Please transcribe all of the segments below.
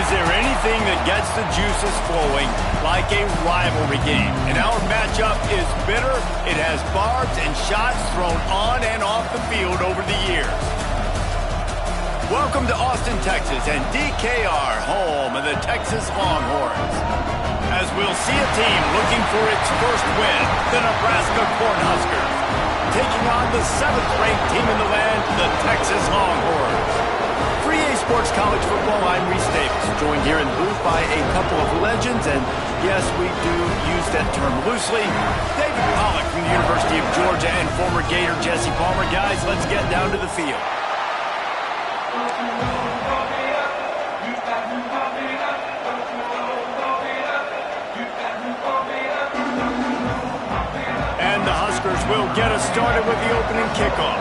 Is there anything that gets the juices flowing like a rivalry game? And our matchup is bitter. It has barbs and shots thrown on and off the field over the years. Welcome to Austin, Texas, and DKR, home of the Texas Longhorns. As we'll see a team looking for its first win, the Nebraska Cornhuskers, taking on the 7th-ranked team in the land, the Texas Longhorns. For EA Sports College Football, I'm Reese Davis, joined here in the booth by a couple of legends, and yes, we do use that term loosely. David Pollack from the University of Georgia and former Gator Jesse Palmer. Guys, let's get down to the field. And the Huskers will get us started with the opening kickoff.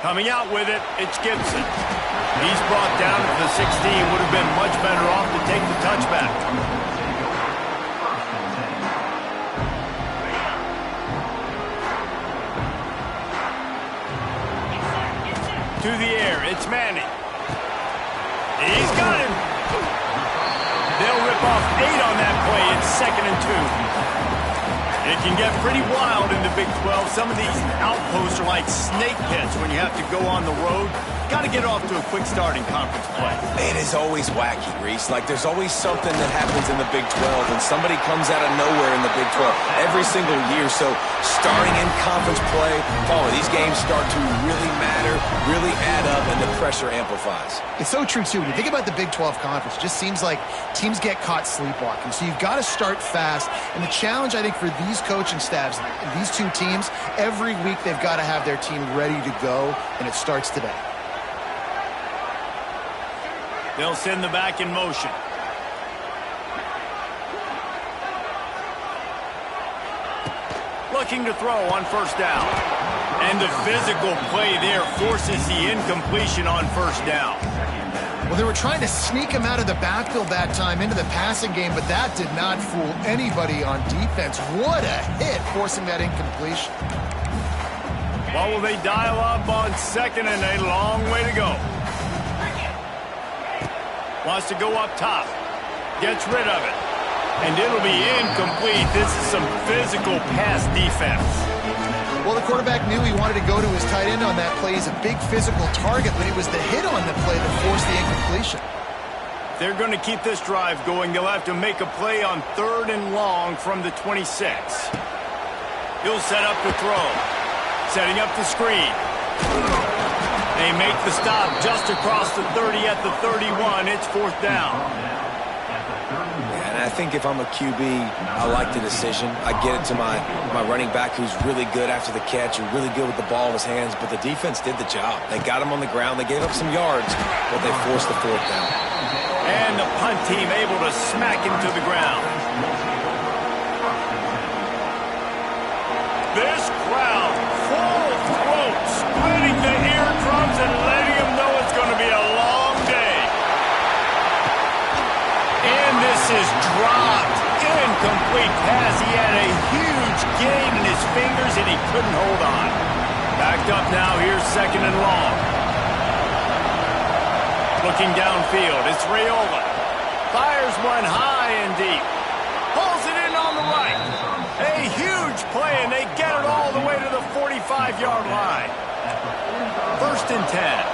Coming out with it, it's Gibson. He's brought down to the 16. Would have been much better off to take the touchback. To the air, it's Manning. He's got him. They'll rip off 8 on that play. It's 2nd and 2. It can get pretty wild in the Big 12. Some of these outposts are like snake pits when you have to go on the road. Got to get off to a quick start in conference play. It is always wacky, Reese. Like, there's always something that happens in the Big 12, and somebody comes out of nowhere in the Big 12 every single year. So, starting in conference play, these games start to really matter, really add up, and the pressure amplifies. It's so true, too. When you think about the Big 12 Conference, it just seems like teams get caught sleepwalking. So, you've got to start fast. And the challenge, I think, for these coaching staffs, these two teams, every week they've got to have their team ready to go, and it starts today. They'll send the back in motion. Looking to throw on first down. And the physical play there forces the incompletion on first down. Well, they were trying to sneak him out of the backfield that time into the passing game, but that did not fool anybody on defense. What a hit, forcing that incompletion. Well, will they dial up on 2nd and a long way to go? Wants to go up top. Gets rid of it. And it'll be incomplete. This is some physical pass defense. Well, the quarterback knew he wanted to go to his tight end on that play. He's a big physical target, but it was the hit on the play that forced the incompletion. They're going to keep this drive going. They'll have to make a play on 3rd and long from the 26. He'll set up the throw. Setting up the screen. They make the stop just across the 30 at the 31. It's 4th down. And I think if I'm a QB, I like the decision. I get it to my running back who's really good after the catch and really good with the ball in his hands, but the defense did the job. They got him on the ground. They gave up some yards, but they forced the 4th down. And the punt team able to smack him to the ground. This crowd full throat, splitting the eardrums and letting them know it's going to be a long day. And this is dropped. Incomplete pass. He had a huge gain in his fingers and he couldn't hold on. Backed up now. Here's 2nd and long. Looking downfield. It's Raiola. Fires one high and deep. Pulls it in on the right. A huge play, and they get it all the way to the 45-yard line. 1st and 10.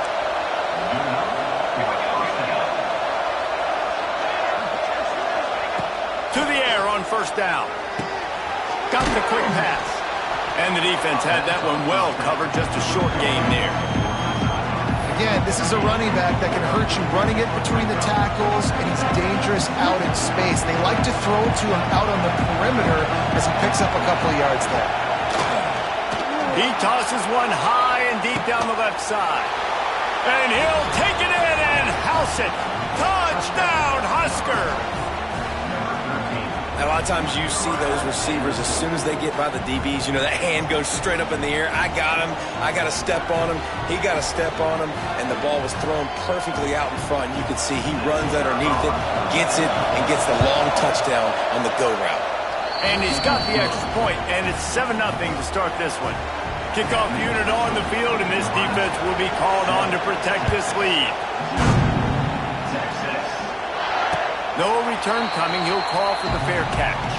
To the air on first down. Got the quick pass. And the defense had that one well covered. Just a short gain there. Again, this is a running back that can hurt you running it between the tackles, and he's dangerous out in space. They like to throw to him out on the perimeter as he picks up a couple of yards there. He tosses one high and deep down the left side. And he'll take it in and house it. Touchdown, Husker! I lot of times you see those receivers, as soon as they get by the DBs, you know, that hand goes straight up in the air. I got him. I got to step on him. He got to step on him. And the ball was thrown perfectly out in front. You can see he runs underneath it, gets it, and gets the long touchdown on the go route. And he's got the extra point, and it's 7-0 to start this one. Kickoff unit on the field, and this defense will be called on to protect this lead. No return coming. He'll call for the fair catch.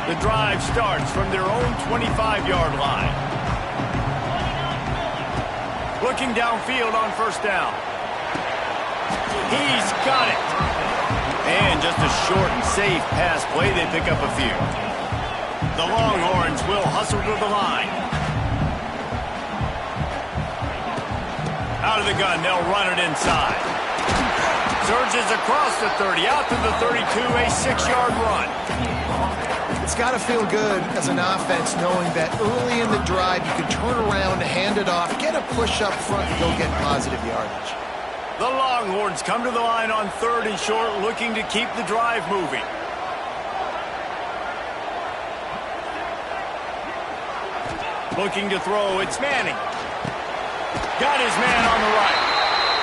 The drive starts from their own 25-yard line. Looking downfield on first down. He's got it. And just a short and safe pass play. They pick up a few. The Longhorns will hustle to the line. Out of the gun, they'll run it inside. Surges across the 30, out to the 32, a 6-yard run. It's got to feel good as an offense knowing that early in the drive you can turn around, hand it off, get a push up front, and go get positive yardage. The Longhorns come to the line on 3rd and short, looking to keep the drive moving. Looking to throw, it's Manning. Got his man on the right.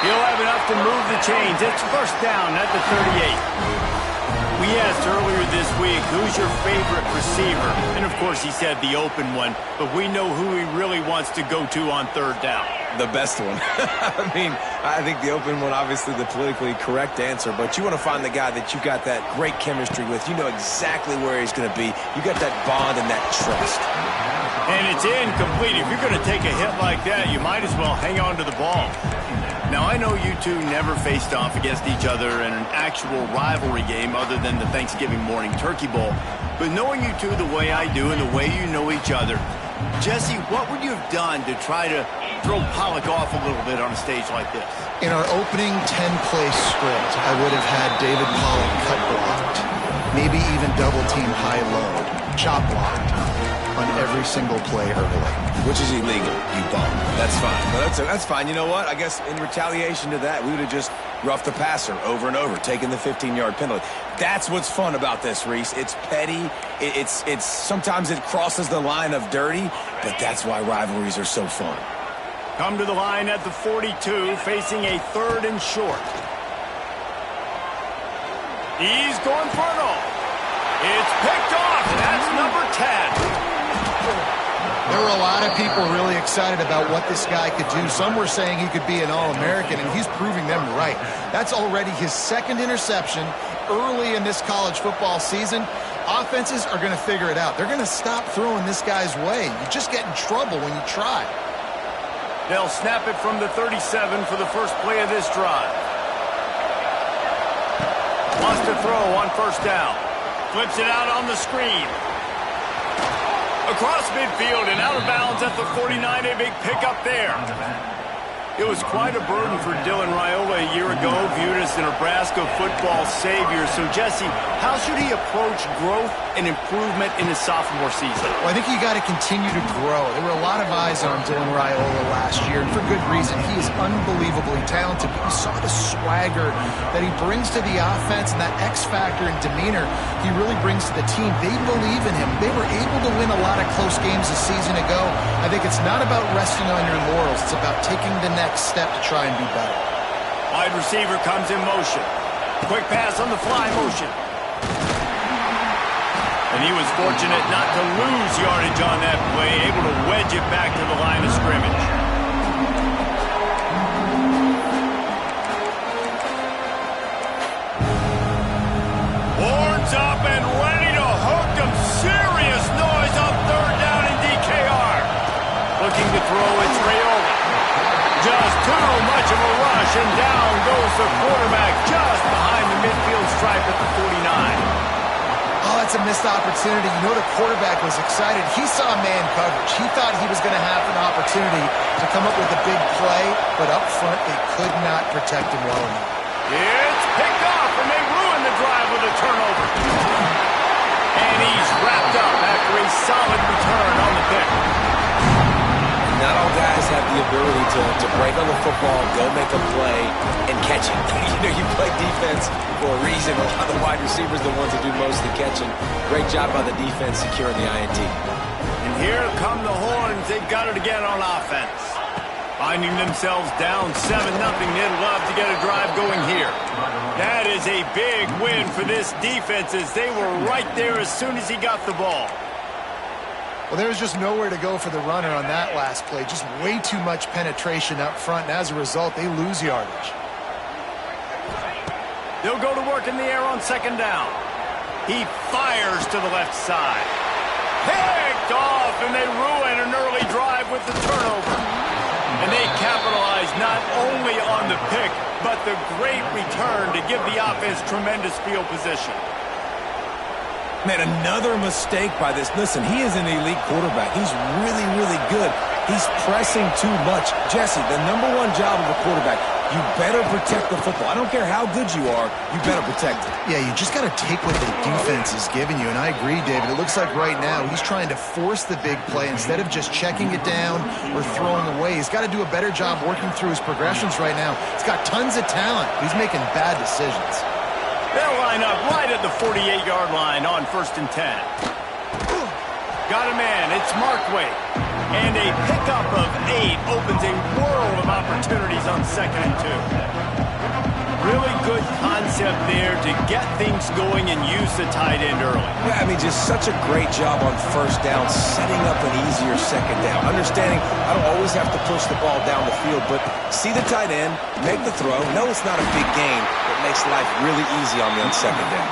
He'll have enough to move the chains. It's first down at the 38. We asked earlier this week, who's your favorite receiver? And, of course, he said the open one, but we know who he really wants to go to on 3rd down. The best one. I mean, I think the open one, obviously the politically correct answer, but you want to find the guy that you got that great chemistry with. You know exactly where he's going to be. You got that bond and that trust. And it's incomplete. If you're going to take a hit like that, you might as well hang on to the ball. Now, I know you two never faced off against each other in an actual rivalry game other than the Thanksgiving morning turkey bowl. But knowing you two the way I do and the way you know each other, Jesse, what would you have done to try to throw Pollock off a little bit on a stage like this? In our opening 10-play script, I would have had David Pollock cut blocked, maybe even double-team high-low, chop blocked on every single play early. Which is illegal, you bum. That's fine. But that's fine. You know what? I guess in retaliation to that, we would have just roughed the passer over and over, taking the 15-yard penalty. That's what's fun about this, Reese. It's petty. It's sometimes it crosses the line of dirty, but that's why rivalries are so fun. Come to the line at the 42, facing a 3rd and short. He's going for it all. It's picked off. That's number 10. There were a lot of people really excited about what this guy could do. Some were saying he could be an All-American, and he's proving them right. That's already his 2nd interception early in this college football season. Offenses are going to figure it out. They're going to stop throwing this guy's way. You just get in trouble when you try. They'll snap it from the 37 for the first play of this drive. Wants to throw on first down. Flips it out on the screen. Across midfield and out of bounds at the 49, a big pickup there. It was quite a burden for Dylan Raiola a year ago, viewed as the Nebraska football savior. So, Jesse, how should he approach growth and improvement in his sophomore season? Well, I think you got to continue to grow. There were a lot of eyes on Dylan Raiola last year, and for good reason. He is unbelievably talented. But you saw the swagger that he brings to the offense and that X factor and demeanor he really brings to the team. They believe in him. They were able to win a lot of close games a season ago. I think it's not about resting on your laurels. It's about taking the next step to try and be better. Wide receiver comes in motion. Quick pass on the fly motion. And he was fortunate not to lose yardage on that play, able to wedge it back to the line of scrimmage. Horns up and ready to hook them. Serious noise on 3rd down in DKR. Looking to throw, it's Raiola. Just too much of a rush, and down goes the quarterback just behind the midfield stripe at the 49. Oh, that's a missed opportunity. You know the quarterback was excited. He saw man coverage. He thought he was going to have an opportunity to come up with a big play, but up front they could not protect him well enough. It's picked off, and they ruin the drive with a turnover. And he's wrapped up after a solid return on the pick. Not all guys have the ability to break on the football, go make a play, and catch it. You play defense for a reason. A lot of the wide receivers are the ones that do most of the catching. Great job by the defense securing the INT. And here come the Horns. They've got it again on offense. Finding themselves down 7-0. They'd love to get a drive going here. That is a big win for this defense as they were right there as soon as he got the ball. Well, there was just nowhere to go for the runner on that last play. Just way too much penetration up front, and as a result, they lose yardage. They'll go to work in the air on second down. He fires to the left side. Picked off, and they ruin an early drive with the turnover. And they capitalize not only on the pick, but the great return to give the offense tremendous field position. Man, another mistake by this. Listen, he is an elite quarterback. He's really, really good. He's pressing too much. Jesse, the number one job of a quarterback, you better protect the football. I don't care how good you are, you better protect it. Yeah, you just got to take what the defense is giving you, and I agree, David. It looks like right now he's trying to force the big play instead of just checking it down or throwing away. He's got to do a better job working through his progressions right now. He's got tons of talent. He's making bad decisions. They'll line up right at the 48-yard line on 1st and 10. Got a man. It's Markway. And a pickup of 8 opens a world of opportunities on 2nd and 2. Really good concept there to get things going and use the tight end early. Yeah, I mean, just such a great job on 1st down, setting up an easier 2nd down. Understanding I don't always have to push the ball down the field, but see the tight end, make the throw. No, it's not a big gain. It makes life really easy on me on 2nd down.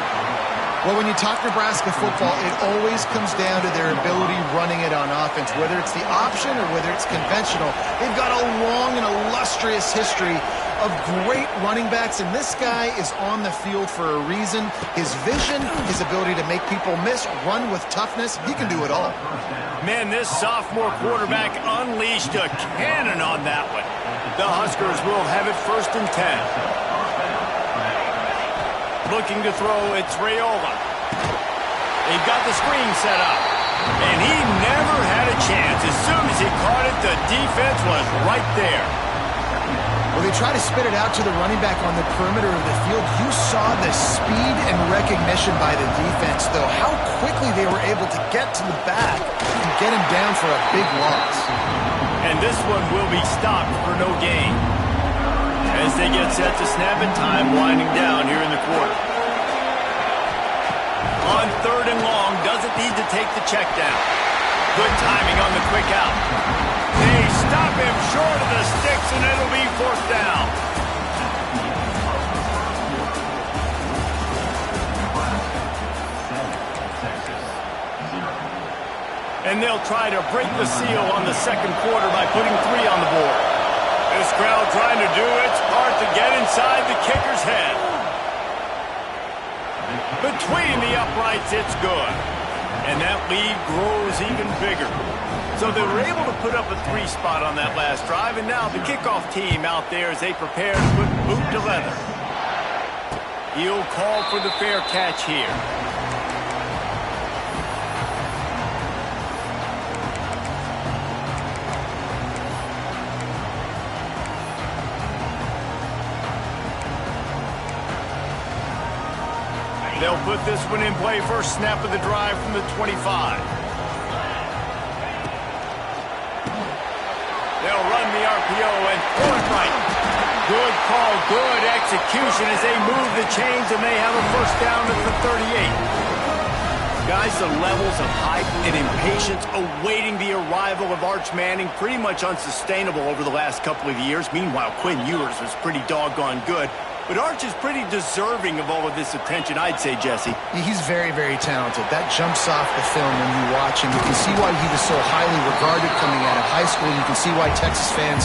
Well, when you talk Nebraska football, it always comes down to their ability running it on offense. Whether it's the option or whether it's conventional, they've got a long and illustrious history of great running backs, and this guy is on the field for a reason. His vision, his ability to make people miss, run with toughness, he can do it all. Man, this sophomore quarterback unleashed a cannon on that one. The Huskers will have it 1st and 10. Looking to throw, it's Raiola. They've got the screen set up. And he never had a chance. As soon as he caught it, the defense was right there. Well, they try to spit it out to the running back on the perimeter of the field. You saw the speed and recognition by the defense, though. How quickly they were able to get to the back and get him down for a big loss. And this one will be stopped for no gain. As they get set to snap it, time winding down here in the quarter. On 3rd and long, doesn't need to take the check down. Good timing on the quick out. They stop him short of the sticks, and it'll be 4th down. And they'll try to break the seal on the 2nd quarter by putting 3 on the board. This crowd trying to do its part to get inside the kicker's head. Between the uprights, it's good. And that lead grows even bigger. So they were able to put up a 3 spot on that last drive, and now the kickoff team out there as they prepare to put boot to leather. He'll call for the fair catch here. They'll put this one in play. First snap of the drive from the 25. They'll run the RPO and throw it right. Good call, good execution as they move the chains, and they have a 1st down at the 38. Guys, the levels of hype and impatience awaiting the arrival of Arch Manning pretty much unsustainable over the last couple of years. Meanwhile, Quinn Ewers was pretty doggone good. But Arch is pretty deserving of all of this attention, I'd say, Jesse. He's very, very talented. That jumps off the film when you watch him. You can see why he was so highly regarded coming out of high school. You can see why Texas fans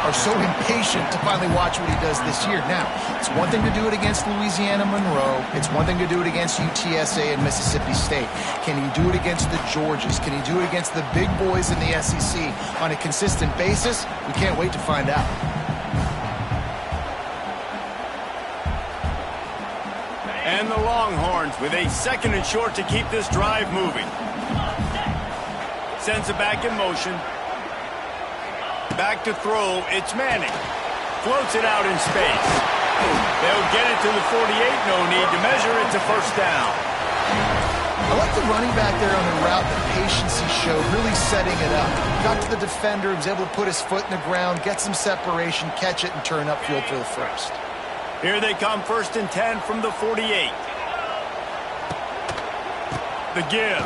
are so impatient to finally watch what he does this year. Now, it's one thing to do it against Louisiana Monroe. It's one thing to do it against UTSA and Mississippi State. Can he do it against the Georgias? Can he do it against the big boys in the SEC on a consistent basis? We can't wait to find out. And the Longhorns with a 2nd and short to keep this drive moving. Sends it back in motion. Back to throw, it's Manning. Floats it out in space. They'll get it to the 48, no need to measure it to first down. I like the running back there on the route, the patience he showed, really setting it up. Got to the defender, was able to put his foot in the ground, get some separation, catch it, and turn upfield for the first. Here they come, 1st and 10 from the 48. The give.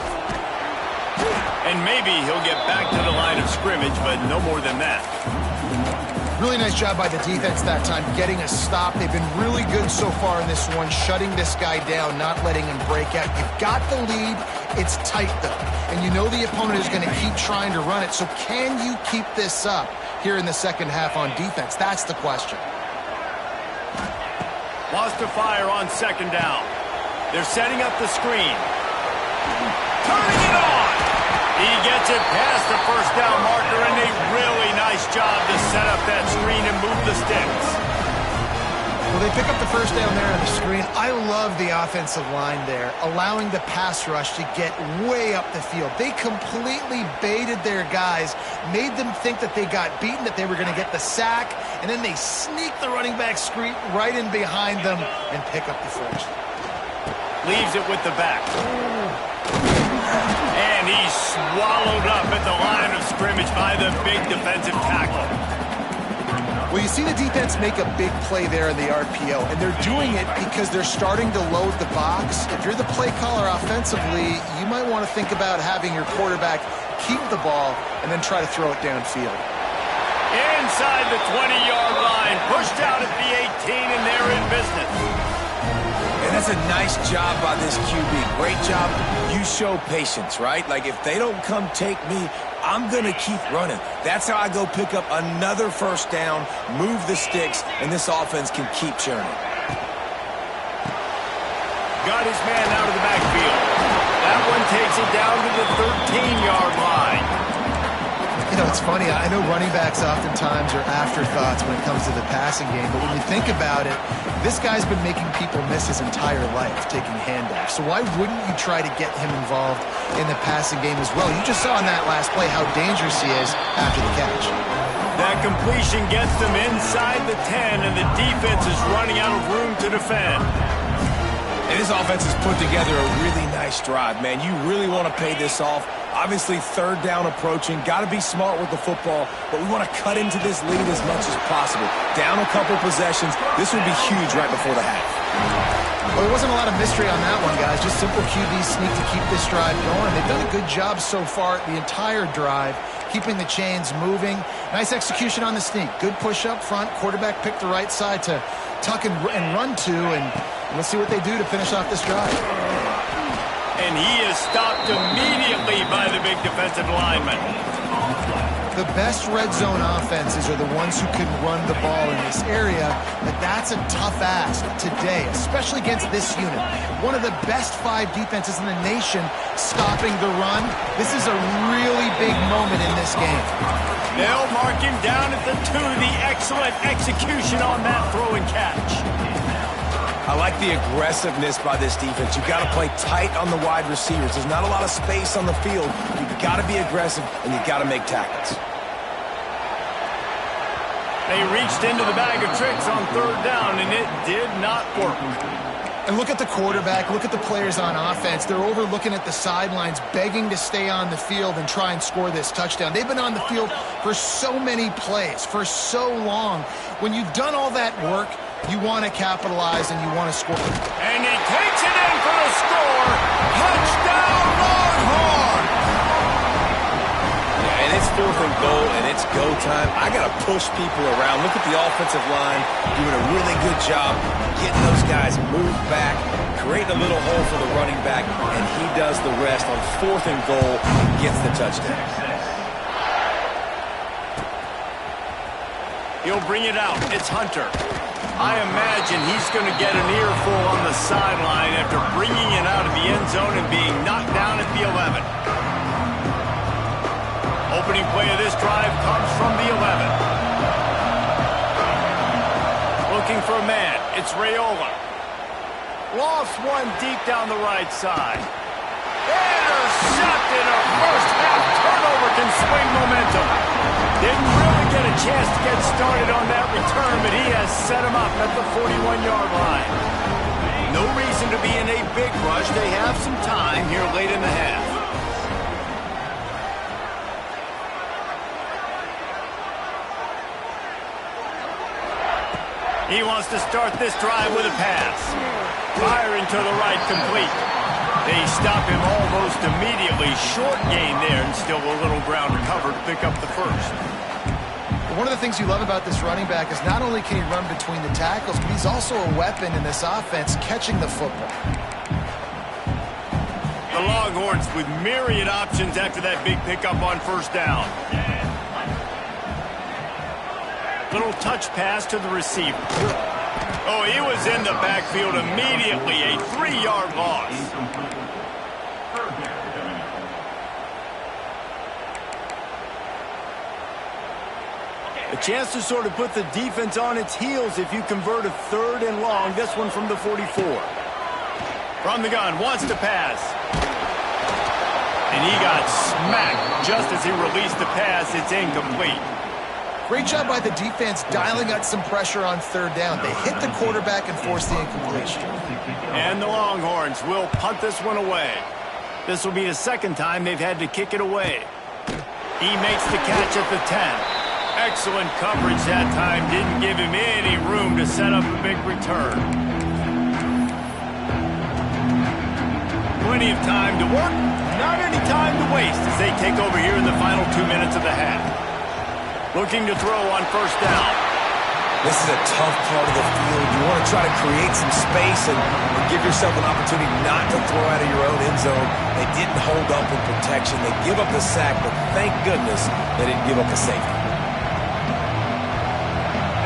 And maybe he'll get back to the line of scrimmage, but no more than that. Really nice job by the defense that time, getting a stop. They've been really good so far in this one, shutting this guy down, not letting him break out. You've got the lead. It's tight, though. And you know the opponent is going to keep trying to run it. So can you keep this up here in the second half on defense? That's the question. Wants to fire on 2nd down. They're setting up the screen. Turning it on! He gets it past the first down marker, and a really nice job to set up that screen and move the sticks. Well, they pick up the first down there on the screen. I love the offensive line there, allowing the pass rush to get way up the field. They completely baited their guys, made them think that they got beaten, that they were going to get the sack, and then they sneak the running back screen right in behind them and pick up the first. Leaves it with the back. And he's swallowed up at the line of scrimmage by the big defensive tackle. Well, you see the defense make a big play there in the RPO, and they're doing it because they're starting to load the box. If you're the play caller offensively, you might want to think about having your quarterback keep the ball and then try to throw it downfield. Inside the 20-yard line, pushed out at the 18, and they're in business. And that's a nice job by this QB. Great job. You show patience, right? Like, if they don't come take me, I'm going to keep running. That's how I go pick up another first down, move the sticks, and this offense can keep churning. Got his man out of the backfield. That one takes it down to the 13-yard line. You know, it's funny. I know running backs oftentimes are afterthoughts when it comes to the passing game, but when you think about it, this guy's been making people miss his entire life taking handoffs. So why wouldn't you try to get him involved in the passing game as well? You just saw in that last play how dangerous he is after the catch. That completion gets them inside the 10, and the defense is running out of room to defend. And this offense has put together a really nice drive, man. You really want to pay this off. Obviously, 3rd down approaching. Got to be smart with the football, but we want to cut into this lead as much as possible. Down a couple possessions. This would be huge right before the half. Well, there wasn't a lot of mystery on that one, guys. Just simple QB sneak to keep this drive going. They've done a good job so far the entire drive, keeping the chains moving. Nice execution on the sneak. Good push up front. Quarterback picked the right side to tuck and run to, and let's see what they do to finish off this drive. And he is stopped immediately by the big defensive lineman. The best red zone offenses are the ones who can run the ball in this area, but that's a tough ask today, especially against this unit. One of the best 5 defenses in the nation stopping the run. This is a really big moment in this game. They'll mark him down at the 2. The excellent execution on that throw and catch. I like the aggressiveness by this defense. You've got to play tight on the wide receivers. There's not a lot of space on the field. You've got to be aggressive, and you've got to make tackles. They reached into the bag of tricks on 3rd down, and it did not work. And look at the quarterback. Look at the players on offense. They're over looking at the sidelines, begging to stay on the field and try and score this touchdown. They've been on the field for so many plays, for so long. When you've done all that work, you want to capitalize and you want to score. And he takes it in for the score. Touchdown, Longhorns! Yeah, and it's 4th and goal, and it's go time. I got to push people around. Look at the offensive line doing a really good job getting those guys moved back, creating a little hole for the running back, and he does the rest on 4th and goal and gets the touchdown. He'll bring it out. It's Hunter. I imagine he's going to get an earful on the sideline after bringing it out of the end zone and being knocked down at the 11. Opening play of this drive comes from the 11. Looking for a man. It's Raiola. Lost one deep down the right side. Intercepted. A first half turnover can swing momentum. Didn't really get a chance to get started on that return, but he has set him up at the 41-yard line. No reason to be in a big rush. They have some time here late in the half. He wants to start this drive with a pass. Firing to the right, complete. They stop him almost immediately. Short gain there, and still a little ground to cover to pick up the first. One of the things you love about this running back is not only can he run between the tackles, but he's also a weapon in this offense catching the football. The Longhorns with myriad options after that big pickup on first down. Little touch pass to the receiver. Oh, he was in the backfield immediately. A 3-yard loss. A chance to sort of put the defense on its heels if you convert a 3rd and long. This one from the 44. From the gun, wants to pass. And he got smacked just as he released the pass. It's incomplete. Great job by the defense dialing out some pressure on 3rd down. They hit the quarterback and forced the incompletion. And the Longhorns will punt this one away. This will be the 2nd time they've had to kick it away. He makes the catch at the 10. Excellent coverage that time. Didn't give him any room to set up a big return. Plenty of time to work. Not any time to waste as they take over here in the final 2 minutes of the half. Looking to throw on first down. This is a tough part of the field. You want to try to create some space and give yourself an opportunity not to throw out of your own end zone. They didn't hold up in protection. They give up the sack, but thank goodness they didn't give up the safety.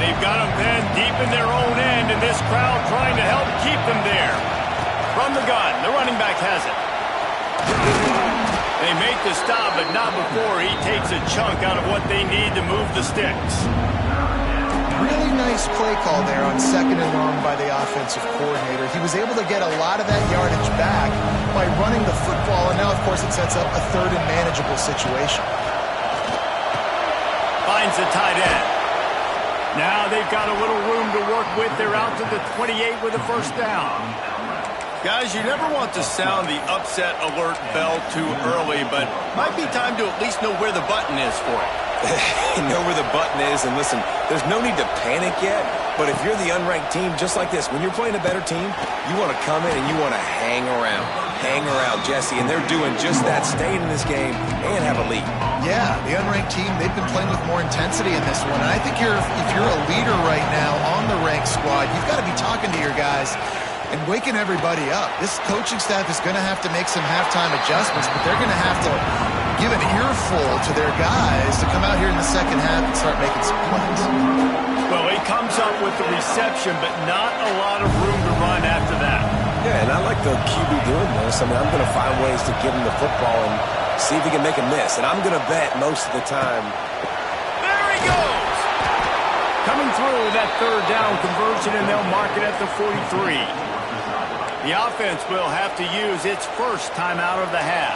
They've got them pinned deep in their own end, and this crowd trying to help keep them there. From the gun, the running back has it. They make the stop, but not before he takes a chunk out of what they need to move the sticks. Really nice play call there on 2nd and long by the offensive coordinator. He was able to get a lot of that yardage back by running the football, and now, of course, it sets up a 3rd and manageable situation. Finds the tight end. Now they've got a little room to work with. They're out to the 28 with a first down. Guys, you never want to sound the upset alert bell too early, but might be time to at least know where the button is for it. Know where the button is, and listen, there's no need to panic yet, but if you're the unranked team, just like this, when you're playing a better team, you want to come in and you want to hang around. Hang around, Jesse, and they're doing just that, staying in this game and have a lead. Yeah, the unranked team, they've been playing with more intensity in this one, and I think if you're a leader right now on the ranked squad, you've got to be talking to your guys and waking everybody up. This coaching staff is going to have to make some halftime adjustments, but they're going to have to give an earful to their guys to come out here in the 2nd half and start making some plays. Well, he comes up with the reception, but not a lot of room to run after that. Yeah, and I like the QB doing this. I mean, I'm going to find ways to give him the football and see if he can make a miss. And I'm going to bet most of the time. There he goes! Coming through with that 3rd down conversion, and they'll mark it at the 43. The offense will have to use its first timeout of the half.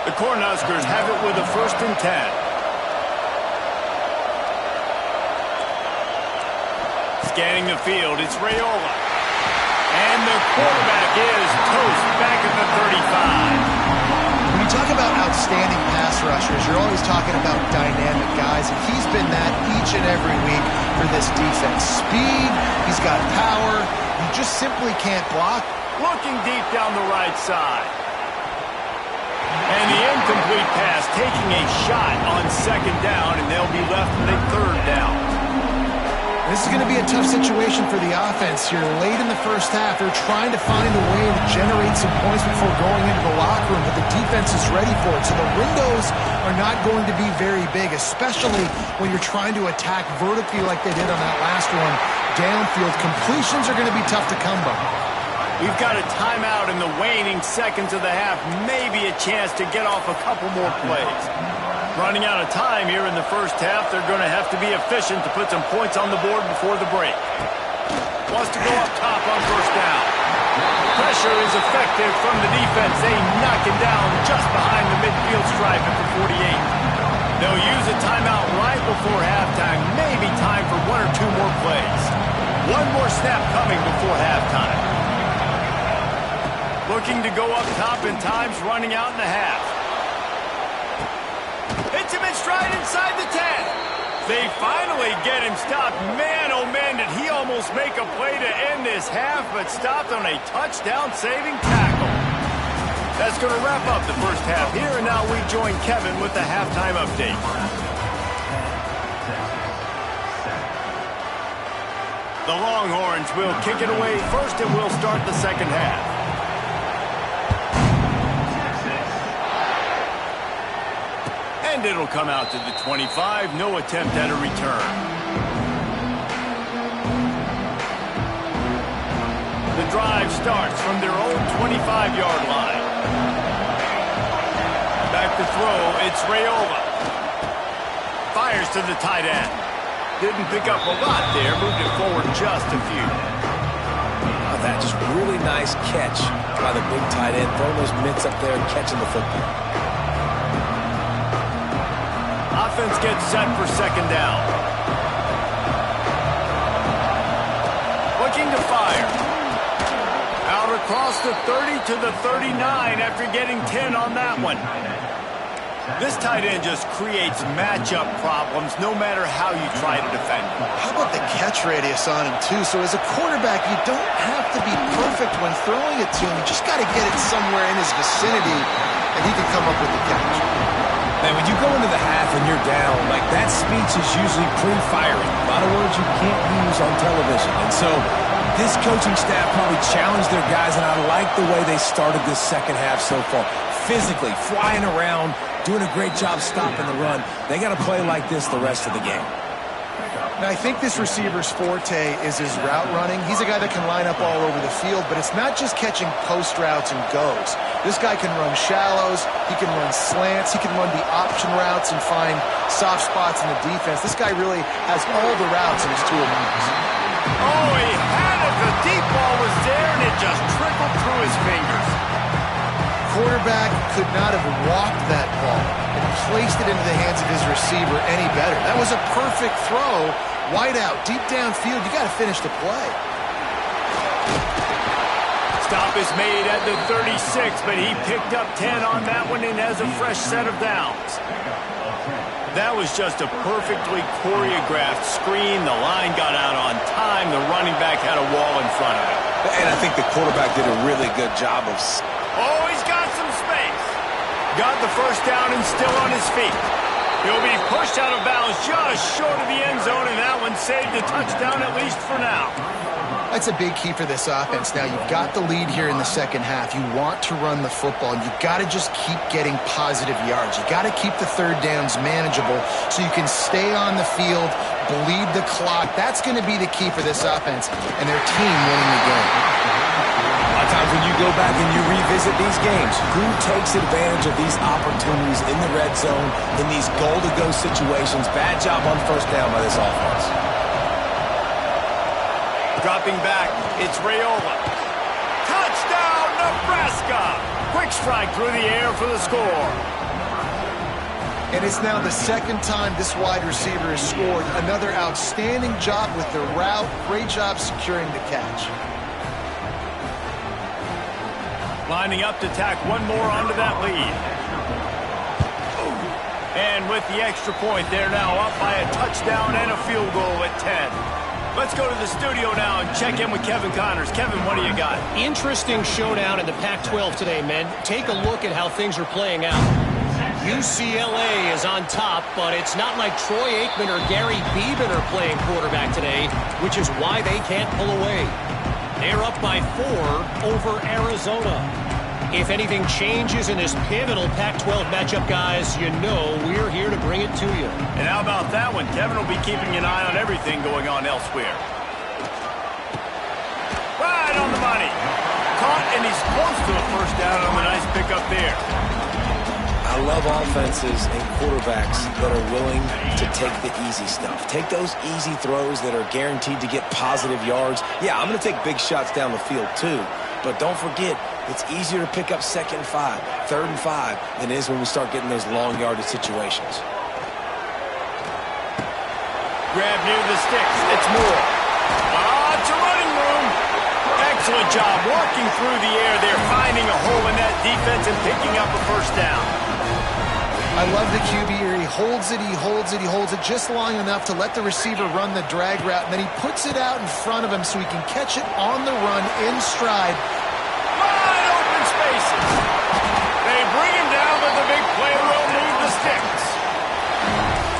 The Cornhuskers have it with a 1st and 10. Scanning the field, it's Raiola. And the quarterback is toast back at the 35. When you talk about outstanding pass rushers, you're always talking about dynamic guys, and he's been that each and every week for this defense. Speed, he's got power, you just simply can't block. Looking deep down the right side. And the incomplete pass taking a shot on 2nd down, and they'll be left with a 3rd down. This is going to be a tough situation for the offense here. Late in the first half, they're trying to find a way to generate some points before going into the locker room, but the defense is ready for it. So the windows are not going to be very big, especially when you're trying to attack vertically like they did on that last one. Downfield completions are going to be tough to come by. We've got a timeout in the waning seconds of the half. Maybe a chance to get off a couple more plays. Running out of time here in the first half. They're going to have to be efficient to put some points on the board before the break. Wants to go up top on first down. Pressure is effective from the defense. They knock him down just behind the midfield stripe at the 48. They'll use a timeout right before halftime. Maybe time for one or two more plays. One more snap coming before halftime. Looking to go up top, and time's running out in the half. Hits him in stride inside the 10. They finally get him stopped. Man, oh man, did he almost make a play to end this half, but stopped on a touchdown-saving tackle. That's going to wrap up the first half here, and now we join Kevin with the halftime update. The Longhorns will kick it away first, and we'll start the second half. And it'll come out to the 25. No attempt at a return. The drive starts from their own 25-yard line. Back to throw, it's Rayola. Fires to the tight end. Didn't pick up a lot there, moved it forward just a few. Oh, that just really nice catch by the big tight end. Throwing those mitts up there and catching the football. Offense gets set for second down. Looking to fire. Out across the 30 to the 39 after getting 10 on that one. This tight end just creates matchup problems no matter how you try to defend him. How about the catch radius on him, too? So as a quarterback, you don't have to be perfect when throwing it to him. You just got to get it somewhere in his vicinity, and he can come up with the catch. Man, when you go into the half and you're down, like that speech is usually pre-firing. A lot of words you can't use on television. And so this coaching staff probably challenged their guys, and I like the way they started this second half so far. Physically, flying around, doing a great job stopping the run. They got to play like this the rest of the game. Now, I think this receiver's forte is his route running. He's a guy that can line up all over the field, but it's not just catching post routes and goes. This guy can run shallows, he can run slants, he can run the option routes and find soft spots in the defense. This guy really has all the routes in his tool box. Oh, he had it. The deep ball was there, and it just trickled through his fingers. Quarterback could not have walked that ball and placed it into the hands of his receiver any better. That was a perfect throw. Wide out, deep downfield. You got to finish the play. Stop is made at the 36, but he picked up 10 on that one and has a fresh set of downs. That was just a perfectly choreographed screen. The line got out on time. The running back had a wall in front of him. And I think the quarterback did a really good job of... Oh, he's got some space. Got the first down and still on his feet. He'll be pushed out of bounds just short of the end zone, and that one saved a touchdown at least for now. That's a big key for this offense. Now, you've got the lead here in the second half. You want to run the football, and you've got to just keep getting positive yards. You got to keep the third downs manageable so you can stay on the field, bleed the clock. That's going to be the key for this offense and their team winning the game. A lot of times when you go back and you revisit these games, who takes advantage of these opportunities in the red zone, in these goal-to-go situations? Bad job on first down by this offense. Dropping back, it's Rayola. Touchdown, Nebraska! Quick strike through the air for the score. And it's now the second time this wide receiver has scored. Another outstanding job with the route. Great job securing the catch. Lining up to tack one more onto that lead. And with the extra point, they're now up by a touchdown and a field goal at 10. Let's go to the studio now and check in with Kevin Connors. Kevin, what do you got? Interesting showdown in the Pac-12 today, men. Take a look at how things are playing out. UCLA is on top, but it's not like Troy Aikman or Gary Beeman are playing quarterback today, which is why they can't pull away. They're up by 4 over Arizona. If anything changes in this pivotal Pac-12 matchup, guys, you know we're here to bring it to you. And how about that one? Kevin will be keeping an eye on everything going on elsewhere. Right on the money. Caught, and he's close to a first down on the nice pickup there. I love offenses and quarterbacks that are willing to take the easy stuff. Take those easy throws that are guaranteed to get positive yards. Yeah, I'm going to take big shots down the field too. But don't forget, it's easier to pick up 2nd and 5, 3rd and 5 than it is when we start getting those long yardage situations. Grab near the sticks. It's Moore. It's a running room. Excellent job walking through the air there, finding a hole in that defense and picking up a first down. I love the QB here. He holds it, he holds it, he holds it just long enough to let the receiver run the drag route, and then he puts it out in front of him so he can catch it on the run in stride. Wide open spaces. They bring him down, but the big play will move the sticks.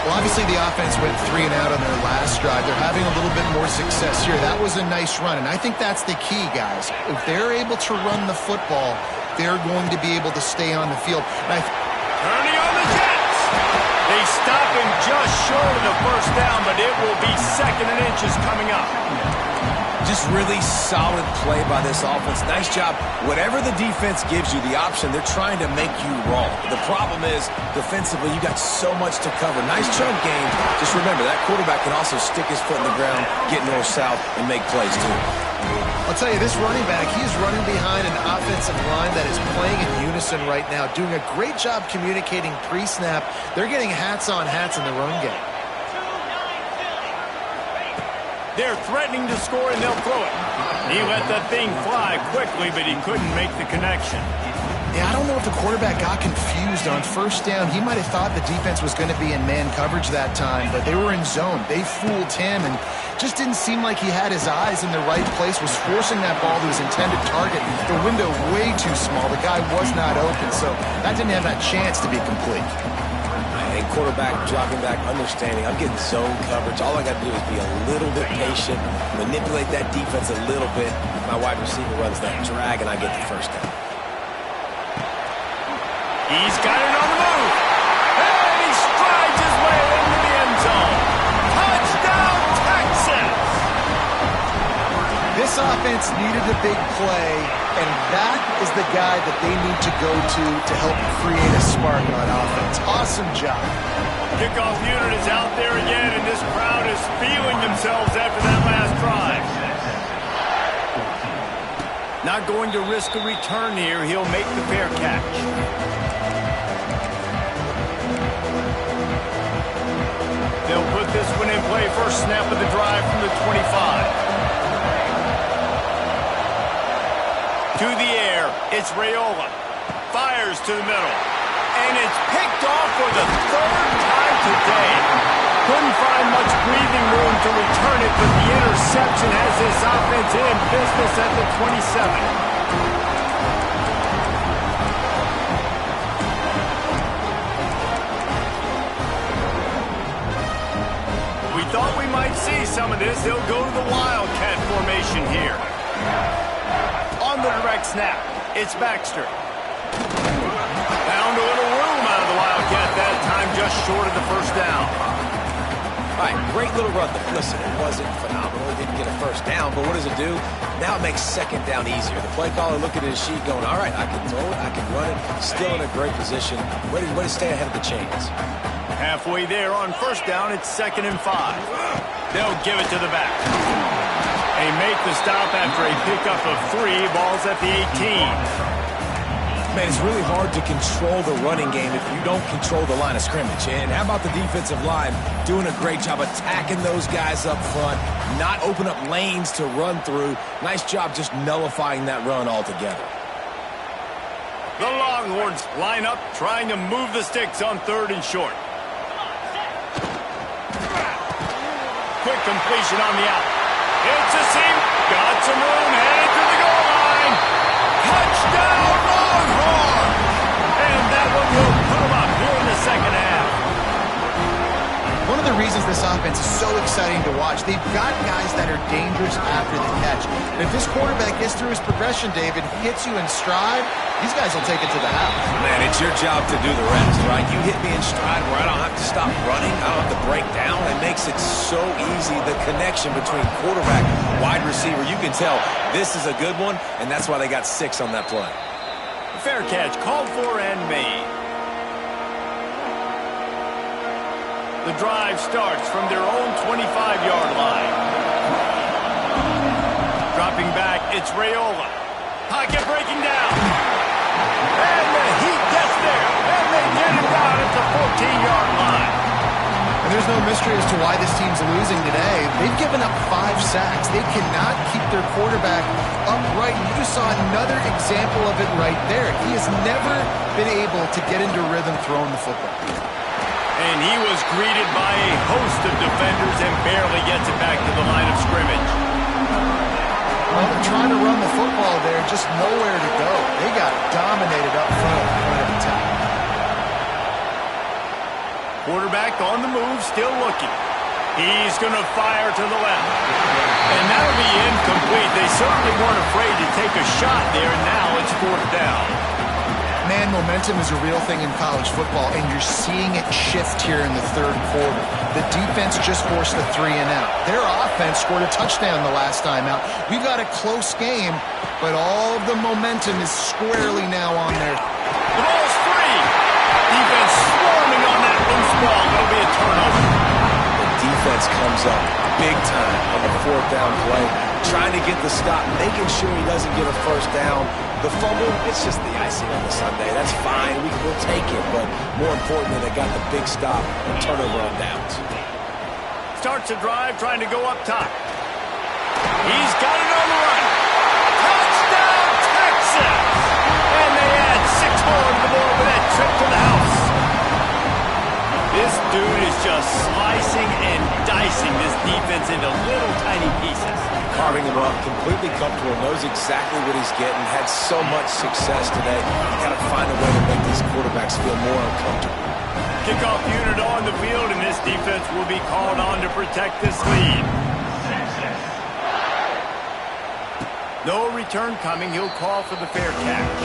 Well, obviously the offense went 3 and out on their last drive. They're having a little bit more success here. That was a nice run, and I think that's the key, guys. If they're able to run the football, they're going to be able to stay on the field. And turning on the Jets. They stop him just short of the first down, but it will be 2nd and inches coming up. Just really solid play by this offense. Nice job. Whatever the defense gives you the option, they're trying to make you wrong. The problem is, defensively, you got so much to cover. Nice chunk game. Just remember, that quarterback can also stick his foot in the ground, get north-south, and make plays, too. I'll tell you, this running back, he's running behind an offensive line that is playing in unison right now, doing a great job communicating pre-snap. They're getting hats on hats in the run game. They're threatening to score, and they'll throw it. He let that thing fly quickly, but he couldn't make the connection. Yeah, I don't know if the quarterback got confused on first down. He might have thought the defense was going to be in man coverage that time, but they were in zone. They fooled him, and just didn't seem like he had his eyes in the right place, was forcing that ball to his intended target. The window way too small. The guy was not open, so that didn't have that chance to be complete. And quarterback dropping back, understanding, I'm getting zone coverage. All I got to do is be a little bit patient, manipulate that defense a little bit. My wide receiver runs that drag, and I get the first down. He's got it on the move. And he strides his way into the end zone. Touchdown, Texas! This offense needed a big play, and that is the guy that they need to go to help create a spark on offense. Awesome job. Kickoff unit is out there again, and this crowd is feeling themselves after that last drive. Not going to risk a return here. He'll make the fair catch. They'll put this one in play. First snap of the drive from the 25. To the air, it's Raiola. Fires to the middle. And it's picked off for the 3rd time today. Couldn't find much breathing room to return it, but the interception has this offense in business at the 27. Thought we might see some of this. They'll go to the Wildcat formation here. On the direct snap, it's Baxter. Found a little room out of the Wildcat that time, just short of the first down. All right, great little run there. Listen, it wasn't phenomenal. It didn't get a first down, but what does it do? Now it makes 2nd down easier. The play caller looking at his sheet going, all right, I can throw it, I can run it. Still in a great position. Ready to stay ahead of the chains. Halfway there on first down, it's 2nd and 5. They'll give it to the back. They make the stop after a pickup of 3. Ball's at the 18. Man, it's really hard to control the running game if you don't control the line of scrimmage. And how about the defensive line doing a great job attacking those guys up front, not open up lanes to run through. Nice job just nullifying that run altogether. The Longhorns line up, trying to move the sticks on 3rd and short. Quick completion on the out. It's a seam. Got some room. Headed to the goal line. Touchdown, Longhorns! And that one will put them up here in the 2nd half. One of the reasons this offense is so exciting to watch, they've got guys that are dangerous after the catch. And if this quarterback gets through his progression, David, hits you in stride, these guys will take it to the house. Man, it's your job to do the rest, right? You hit me in stride where I don't have to stop running. I don't have to break down. It makes it so easy. The connection between quarterback, wide receiver, you can tell this is a good one, and that's why they got 6 on that play. Fair catch called for and made. The drive starts from their own 25-yard line. Dropping back, it's Raiola. Pocket breaking down. And the heat gets there. And they get him down at the 14-yard line. And There's no mystery as to why this team's losing today. They've given up 5 sacks. They cannot keep their quarterback upright. You just saw another example of it right there. He has never been able to get into rhythm throwing the football. And he was greeted by a host of defenders and barely gets it back to the line of scrimmage. Well, they're trying to run the football there, just nowhere to go. They got dominated up front of the attack. Quarterback on the move, still looking. He's going to fire to the left. And that'll be incomplete. They certainly weren't afraid to take a shot there, and now it's 4th down. Man, momentum is a real thing in college football, and you're seeing it shift here in the 3rd quarter. The defense just forced a 3-and-out. Their offense scored a touchdown the last time out. We've got a close game, but all of the momentum is squarely now on there. The ball's free. Defense swarming on that loose ball. It'll be a turnover. The defense comes up big time on the 4th down play, trying to get the stop, making sure he doesn't get a 1st down. The fumble, it's just the icing on the sundae. That's fine. We'll take it. But more importantly, they got the big stop and turnover on downs. Starts a drive trying to go up top. He's got it on the run. Touchdown, Texas! And they add 6 more to the board with that trip to the house. This dude is just slicing and dicing this defense into little tiny pieces. Carving him up, completely comfortable, knows exactly what he's getting, had so much success today. Got to find a way to make these quarterbacks feel more uncomfortable. Kickoff unit on the field, and this defense will be called on to protect this lead. No return coming. He'll call for the fair catch.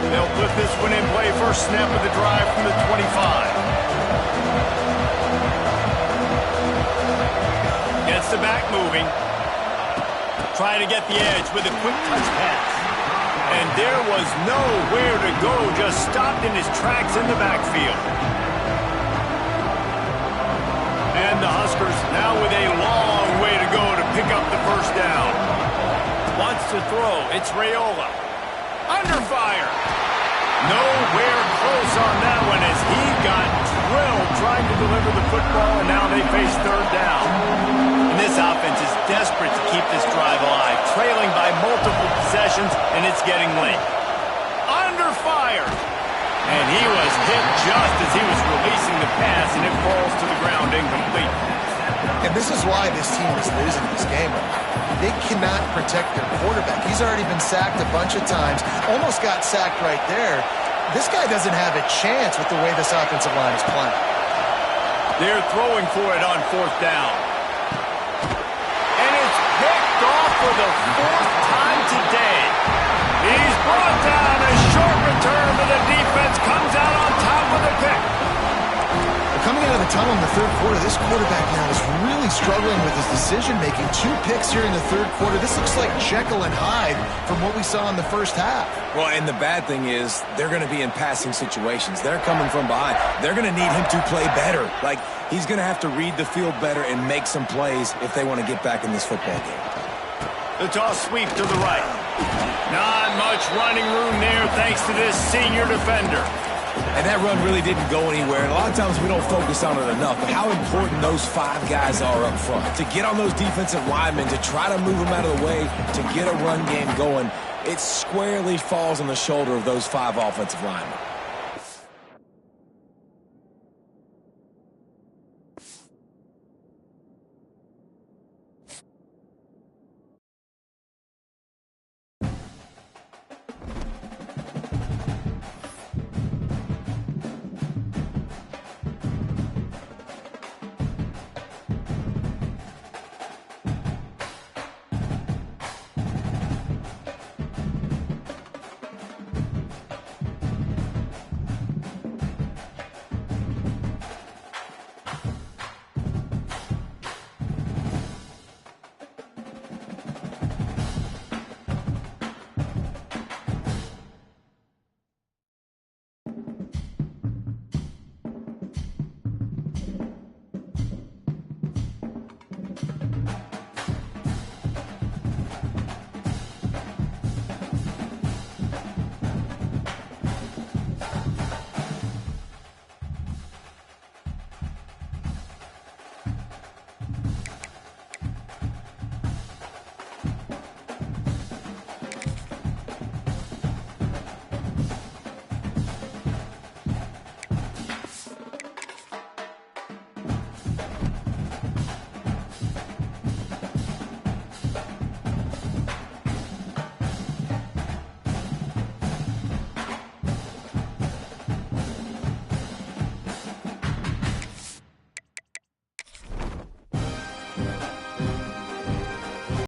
They'll put this one in play. First snap of the drive from the 25. Gets the back moving. Trying to get the edge with a quick touch pass. And there was nowhere to go. Just stopped in his tracks in the backfield. And the Huskers now with a long way to go to pick up the 1st down. Wants to throw. It's Raiola. Under fire. Nowhere close on that one as he got drilled trying to deliver the football, and now they face 3rd down. And this offense is desperate to keep this drive alive, trailing by multiple possessions, and it's getting late. Under fire. And he was hit just as he was releasing the pass, and it falls to the ground incomplete. And this is why this team is losing this game. They cannot protect their quarterback. He's already been sacked a bunch of times, almost got sacked right there. This guy doesn't have a chance with the way this offensive line is playing. They're throwing for it on 4th down. And it's picked off for the 4th time today. He's brought down. A short return, but the defense comes out on top of the pick. Coming out of the tunnel in the 3rd quarter, this quarterback now is really struggling with his decision-making. 2 picks here in the 3rd quarter. This looks like Jekyll and Hyde from what we saw in the 1st half. Well, and the bad thing is they're going to be in passing situations. They're coming from behind. They're going to need him to play better. Like, he's going to have to read the field better and make some plays if they want to get back in this football game. The toss sweep to the right. Not much running room there thanks to this senior defender. And that run really didn't go anywhere. And a lot of times we don't focus on it enough. But how important those 5 guys are up front. To get on those defensive linemen, to try to move them out of the way, to get a run game going, it squarely falls on the shoulder of those 5 offensive linemen.